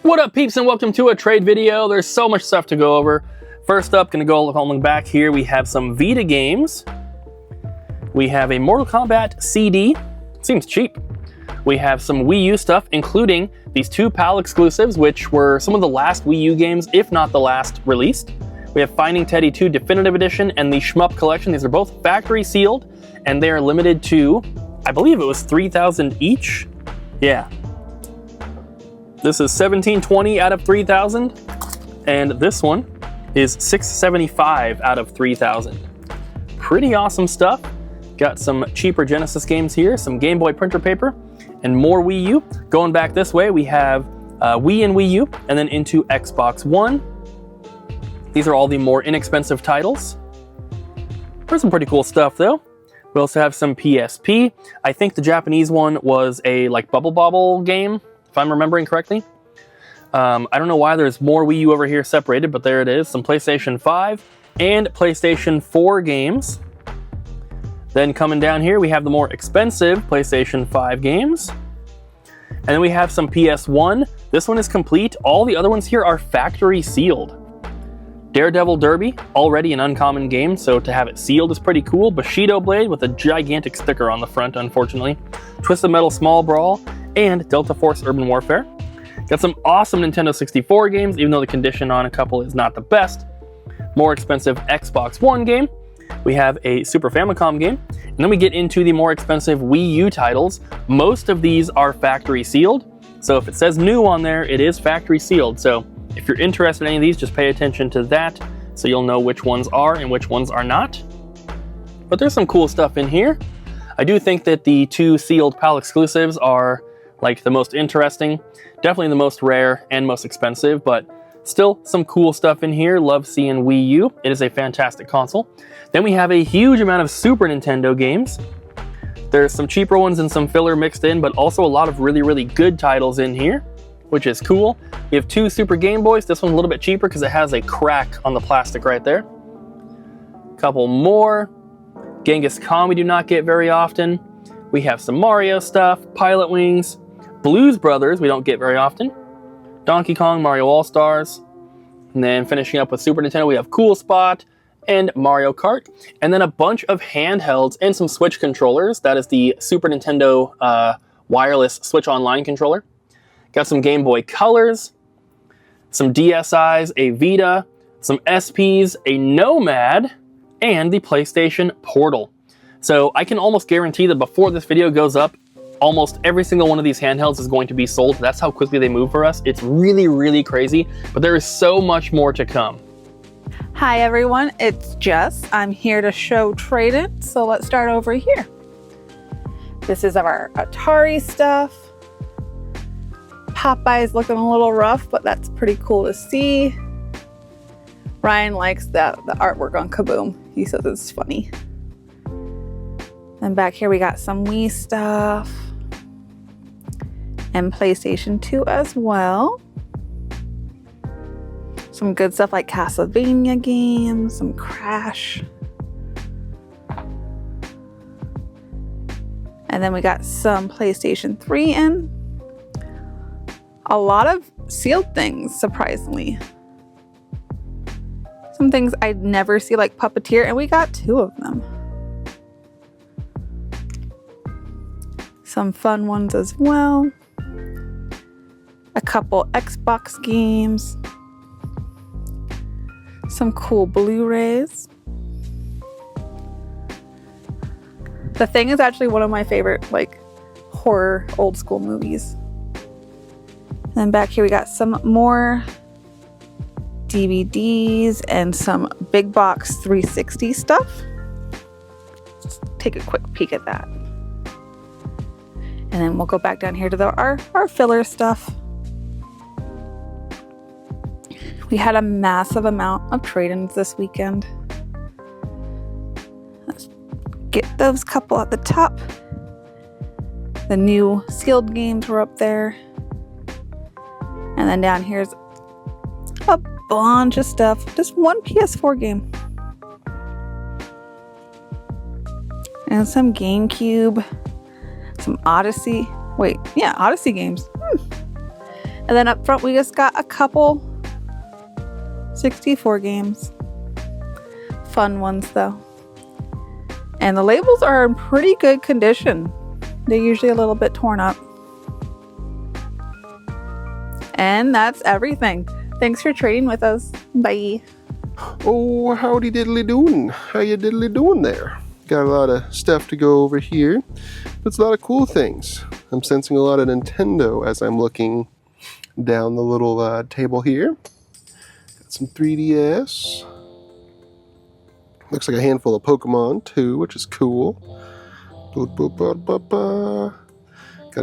What up, peeps, and welcome to a trade video. There's so much stuff to go over. First up, gonna go along back here. We have some Vita games. We have a Mortal Kombat CD. Seems cheap. We have some Wii U stuff, including these two PAL exclusives, which were some of the last Wii U games, if not the last released. We have Finding Teddy 2 Definitive Edition and the Shmup Collection. These are both factory sealed, and they are limited to, I believe it was 3,000 each. Yeah. This is 1720 out of 3,000, and this one is 675 out of 3,000. Pretty awesome stuff. Got some cheaper Genesis games here, some Game Boy printer paper, and more Wii U. Going back this way, we have Wii and Wii U, and then into Xbox One. These are all the more inexpensive titles. There's some pretty cool stuff though. We also have some PSP. I think the Japanese one was a like Bubble Bobble game, if I'm remembering correctly. I don't know why there's more Wii U over here separated, but there it is. Some PlayStation 5 and PlayStation 4 games. Then coming down here, we have the more expensive PlayStation 5 games. And then we have some PS1. This one is complete. All the other ones here are factory sealed. Daredevil Derby, already an uncommon game, so to have it sealed is pretty cool. Bushido Blade with a gigantic sticker on the front, unfortunately. Twisted Metal Small Brawl, and Delta Force Urban Warfare. Got some awesome Nintendo 64 games, even though the condition on a couple is not the best. More expensive Xbox One game. We have a Super Famicom game. And then we get into the more expensive Wii U titles. Most of these are factory sealed. So if it says new on there, it is factory sealed. So if you're interested in any of these, just pay attention to that so you'll know which ones are and which ones are not. But there's some cool stuff in here. I do think that the two sealed PAL exclusives are like the most interesting, definitely the most rare and most expensive, but still some cool stuff in here. Love seeing Wii U. It is a fantastic console. Then we have a huge amount of Super Nintendo games. There's some cheaper ones and some filler mixed in, but also a lot of really, really good titles in here, which is cool. We have two Super Game Boys. This one's a little bit cheaper because it has a crack on the plastic right there. Couple more. Genghis Khan we do not get very often. We have some Mario stuff, Pilot Wings, Blues Brothers we don't get very often, Donkey Kong, Mario All-Stars, and then finishing up with Super Nintendo we have Cool Spot and Mario Kart, and then a bunch of handhelds and some Switch controllers. That is the Super Nintendo wireless Switch Online controller. Got some Game Boy Colors, some DSIs, a Vita, some SPs, a Nomad, and the PlayStation Portal. So I can almost guarantee that before this video goes up, almost every single one of these handhelds is going to be sold. That's how quickly they move for us. It's really, really crazy, but there is so much more to come. Hi everyone, it's Jess. I'm here to show trade-in, so let's start over here. This is our Atari stuff. Popeye's looking a little rough, but that's pretty cool to see. Ryan likes the artwork on Kaboom. He says it's funny. And back here we got some Wii stuff. And PlayStation 2 as well. Some good stuff like Castlevania games, some Crash. And then we got some PlayStation 3 in. A lot of sealed things, surprisingly. Some things I'd never see, like Puppeteer, and we got two of them. Some fun ones as well. A couple Xbox games. Some cool Blu-rays. The Thing is actually one of my favorite, like, horror old school movies. And then back here we got some more DVDs and some big box 360 stuff. Let's take a quick peek at that. And then we'll go back down here to our filler stuff. We had a massive amount of trade-ins this weekend. Let's get those couple at the top. The new sealed games were up there. And then down here's a bunch of stuff. Just one PS4 game. And some GameCube. Some Odyssey. Wait, yeah, Odyssey games. And then up front, we just got a couple 64 games. Fun ones, though. And the labels are in pretty good condition. They're usually a little bit torn up. And that's everything. Thanks for trading with us. Bye. Oh, howdy diddly doing? How you diddly doing there? Got a lot of stuff to go over here. It's a lot of cool things. I'm sensing a lot of Nintendo as I'm looking down the little table here. Got some 3DS. Looks like a handful of Pokemon too, which is cool. Got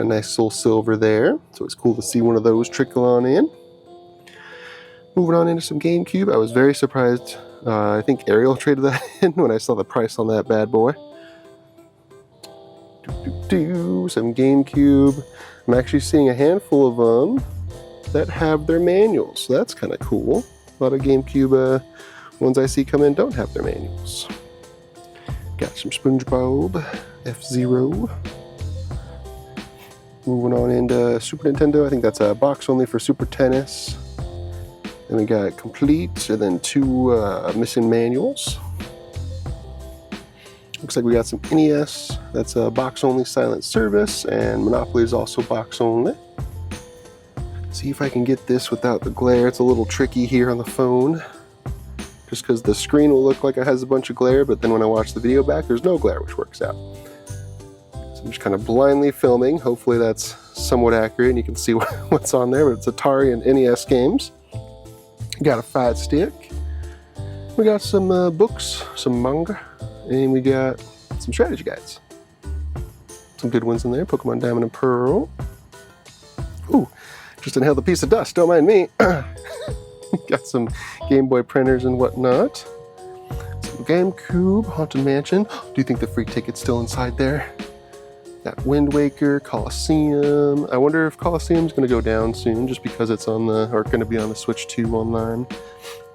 a nice Soul Silver there, so it's cool to see one of those trickle on in. Moving on into some GameCube. I was very surprised. I think Ariel traded that in when I saw the price on that bad boy. Some GameCube. I'm actually seeing a handful of them that have their manuals, so that's kind of cool. A lot of GameCube ones I see come in don't have their manuals. Got some SpongeBob, F-Zero. Moving on into Super Nintendo. I think that's a box only for Super Tennis. Then we got Complete, and then 2 missing manuals. Looks like we got some NES. That's a box only Silent Service, and Monopoly is also box only. See if I can get this without the glare. It's a little tricky here on the phone. Just because the screen will look like it has a bunch of glare, but then when I watch the video back, there's no glare, which works out. So I'm just kind of blindly filming. Hopefully that's somewhat accurate and you can see what's on there, but it's Atari and NES games. Got a Fight Stick. We got some books, some manga, and we got some strategy guides. Some good ones in there. Pokemon Diamond and Pearl. Ooh, just inhaled a piece of dust, don't mind me. Got some Game Boy printers and whatnot. Some GameCube, Haunted Mansion. Do you think the free ticket's still inside there? Got Wind Waker, Colosseum. I wonder if Colosseum's going to go down soon just because it's on the, or going to be on the Switch 2 online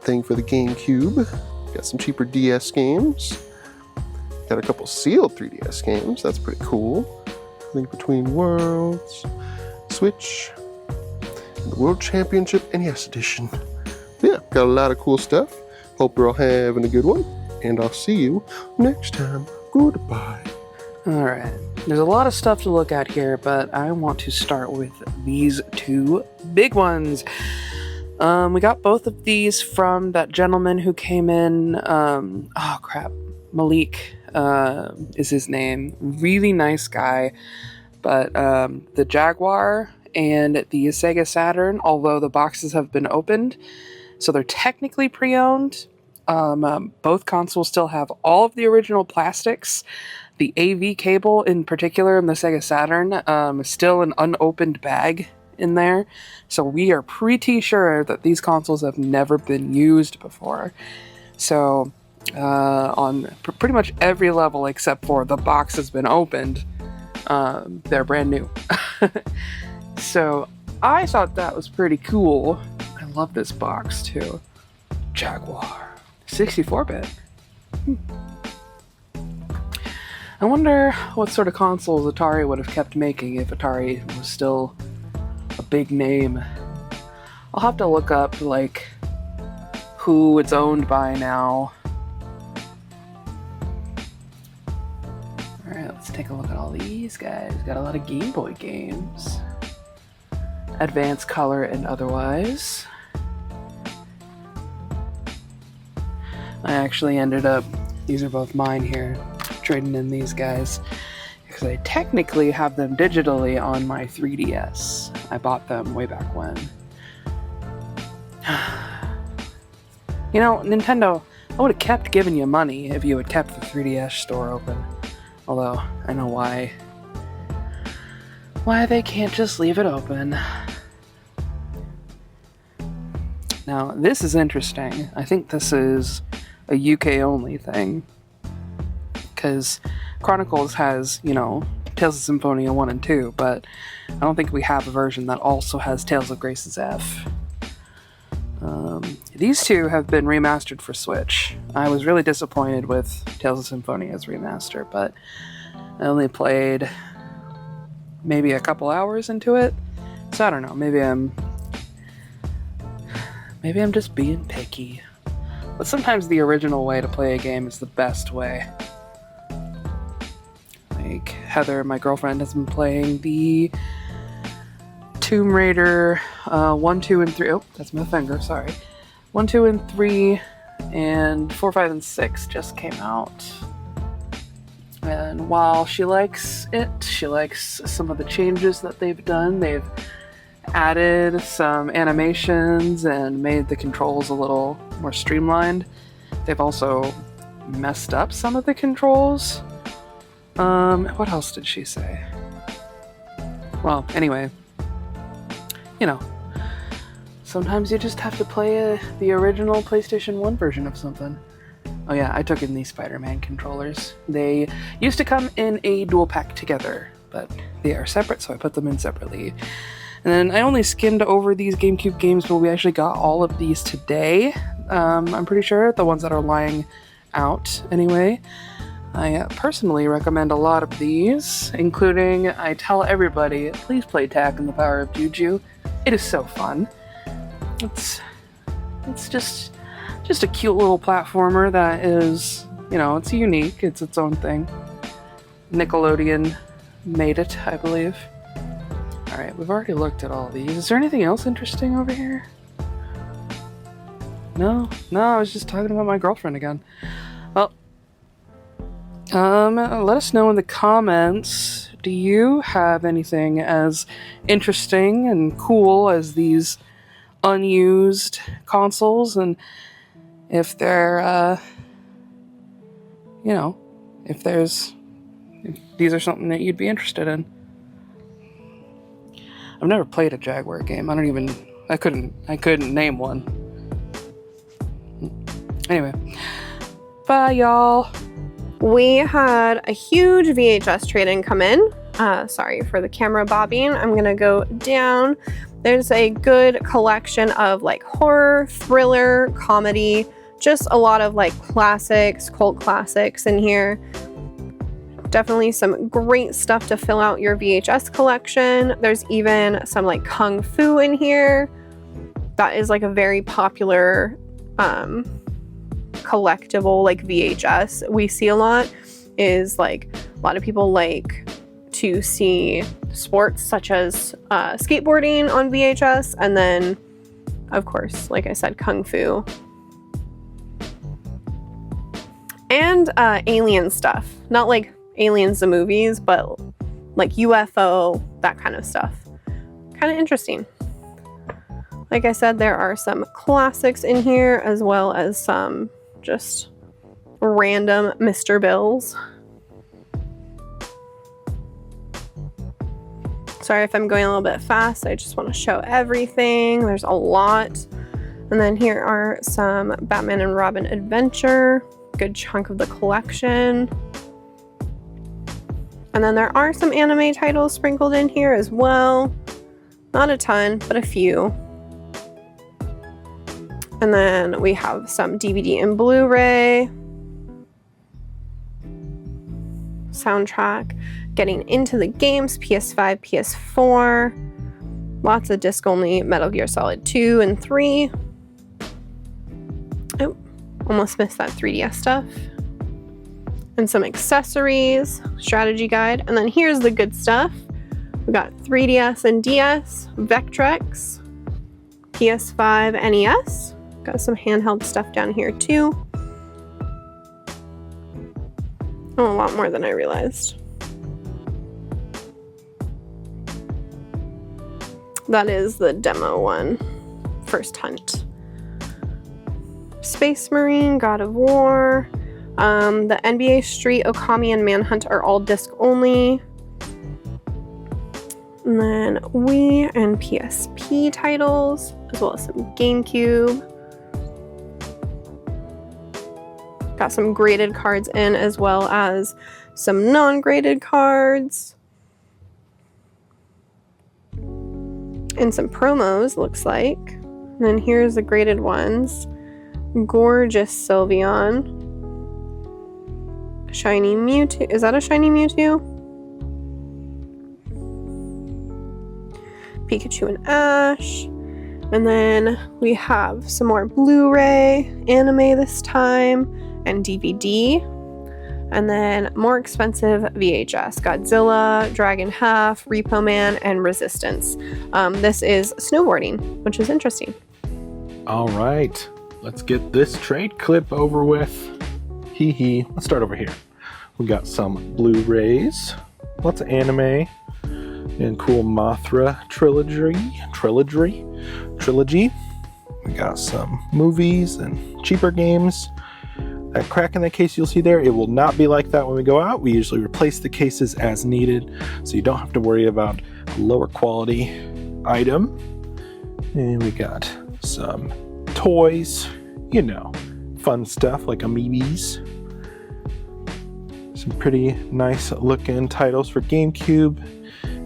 thing for the GameCube. Got some cheaper DS games. Got a couple sealed 3DS games. That's pretty cool. Link Between Worlds, Switch, and the World Championship NES Edition. Yeah, got a lot of cool stuff. Hope you're all having a good one, and I'll see you next time. Goodbye. Alright, there's a lot of stuff to look at here, but I want to start with these 2 big ones. We got both of these from that gentleman who came in, Malik is his name. Really nice guy, but the Jaguar and the Sega Saturn, although the boxes have been opened, so they're technically pre-owned. Both consoles still have all of the original plastics. The AV cable, in particular, in the Sega Saturn, is still an unopened bag in there. So we are pretty sure that these consoles have never been used before. So on pretty much every level except for the box has been opened, they're brand new. So I thought that was pretty cool. I love this box too. Jaguar. 64-bit. I wonder what sort of consoles Atari would have kept making if Atari was still a big name. I'll have to look up, like, who it's owned by now. Alright, let's take a look at all these guys. Got a lot of Game Boy games. Advanced color and otherwise. I actually ended up, these are both mine here, trading in these guys because I technically have them digitally on my 3DS. I bought them way back when. You know, Nintendo, I would have kept giving you money if you had kept the 3DS store open. Although, I know why they can't just leave it open. Now, this is interesting. I think this is a UK only thing. Because Chronicles has, you know, Tales of Symphonia 1 and 2, but I don't think we have a version that also has Tales of Grace's F. These 2 have been remastered for Switch. I was really disappointed with Tales of Symphonia's remaster, but I only played maybe a couple hours into it, so I don't know, maybe I'm Maybe I'm just being picky. But sometimes the original way to play a game is the best way. Like Heather, my girlfriend, has been playing the Tomb Raider 1, 2, and 3. Oh, that's my finger, sorry. 1, 2, and 3, and 4, 5, and 6 just came out. And while she likes it, she likes some of the changes that they've done. They've added some animations and made the controls a little more streamlined. They've also messed up some of the controls. What else did she say? Well, anyway, you know, sometimes you just have to play the original PlayStation 1 version of something. Oh yeah, I took in these Spider-Man controllers. They used to come in a dual pack together, but they are separate, so I put them in separately. And then I only skimmed over these GameCube games, but we actually got all of these today. I'm pretty sure, the ones that are lying out anyway. I personally recommend a lot of these, including I tell everybody, please play Tak and the Power of Juju. It is so fun. It's just a cute little platformer that is, you know, it's unique. It's its own thing. Nickelodeon made it, I believe. Alright, we've already looked at all these. Is there anything else interesting over here? No, I was just talking about my girlfriend again. Well, let us know in the comments, do you have anything as interesting and cool as these unused consoles? And if they're, you know, if these are something that you'd be interested in. I've never played a Jaguar game. I couldn't name one. Anyway, bye y'all. We had a huge VHS trade-in come in. Sorry for the camera bobbing. I'm gonna go down. There's a good collection of like horror, thriller, comedy, just a lot of like classics, cult classics in here. Definitely some great stuff to fill out your VHS collection. There's even some like Kung Fu in here. That is like a very popular collectible like VHS we see a lot. Is like a lot of people like to see sports such as skateboarding on VHS, and then of course, like I said, Kung Fu. And alien stuff. Not like Aliens the movies, but like UFO, that kind of stuff. Kind of interesting. Like I said, there are some classics in here as well as some just random Mr. Bills. Sorry if I'm going a little bit fast. I just want to show everything. There's a lot. And then here are some Batman and Robin Adventure. Good chunk of the collection. And then there are some anime titles sprinkled in here as well. Not a ton, but a few. And then we have some DVD and Blu-ray. Soundtrack. Getting into the games, PS5, PS4. Lots of disc-only Metal Gear Solid 2 and 3. Oh, almost missed that 3DS stuff. And some accessories, strategy guide, and then here's the good stuff. We got 3DS and DS, Vectrex, PS5, NES. Got some handheld stuff down here too. Oh, a lot more than I realized. That is the demo one. First Hunt. Space Marine, God of War. The NBA Street, Okami, and Manhunt are all disc only. And then Wii and PSP titles, as well as some GameCube. Got some graded cards in, as well as some non-graded cards. And some promos, looks like. And then here's the graded ones. Gorgeous Sylveon. Shiny Mewtwo. Is that a shiny Mewtwo? Pikachu and Ash. And then we have some more Blu-ray, anime this time, and DVD. And then more expensive VHS, Godzilla, Dragon Half, Repo Man, and Resistance. This is snowboarding, which is interesting. All right, let's get this trade clip over with. Hee hee. Let's start over here. We got some Blu-rays, lots of anime, and cool Mothra trilogy. We got some movies and cheaper games. That crack in the case you'll see there, it will not be like that when we go out. We usually replace the cases as needed, so you don't have to worry about a lower quality item. And we got some toys, you know, fun stuff like Amiibos. Some pretty nice looking titles for Gamecube,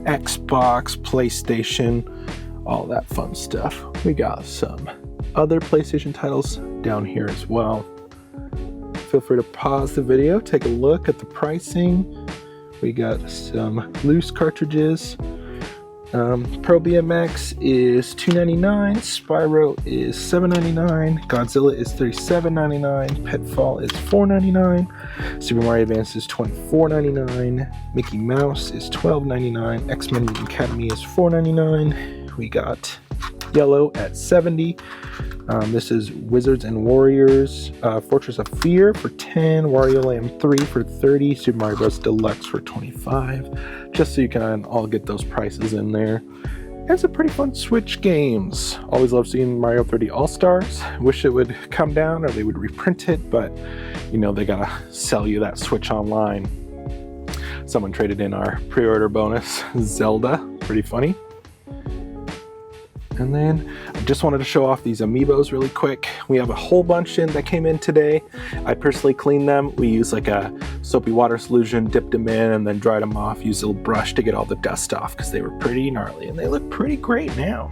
Xbox, PlayStation, all that fun stuff. We got some other PlayStation titles down here as well. Feel free to pause the video, take a look at the pricing. We got some loose cartridges. Pro BMX is $2.99, Spyro is $7.99, Godzilla is $37.99, Pitfall is $4.99, Super Mario Advance is $24.99, Mickey Mouse is $12.99, X-Men Mutant Academy is $4.99. We got Yellow at $70. This is Wizards and Warriors, Fortress of Fear for $10, Wario Land 3 for $30, Super Mario Bros. Deluxe for $25, just so you can all get those prices in there. And some pretty fun Switch games. Always love seeing Mario 3D All-Stars. Wish it would come down or they would reprint it, but you know they gotta sell you that Switch online. Someone traded in our pre-order bonus, Zelda, pretty funny. And then I just wanted to show off these Amiibos really quick. We have a whole bunch in that came in today. I personally cleaned them. We used like a soapy water solution, dipped them in, and then dried them off. Used a little brush to get all the dust off because they were pretty gnarly and they look pretty great now.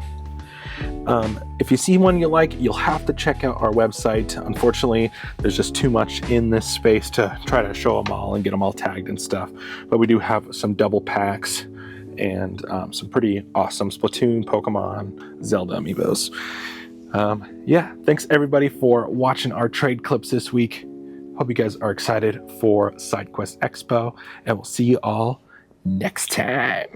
If you see one you like, you'll have to check out our website. Unfortunately, there's just too much in this space to try to show them all and get them all tagged and stuff. But we do have some double packs and some pretty awesome Splatoon, Pokemon, Zelda Amiibos. Yeah, thanks everybody for watching our trade clips this week. Hope you guys are excited for SideQuest Expo, and we'll see you all next time.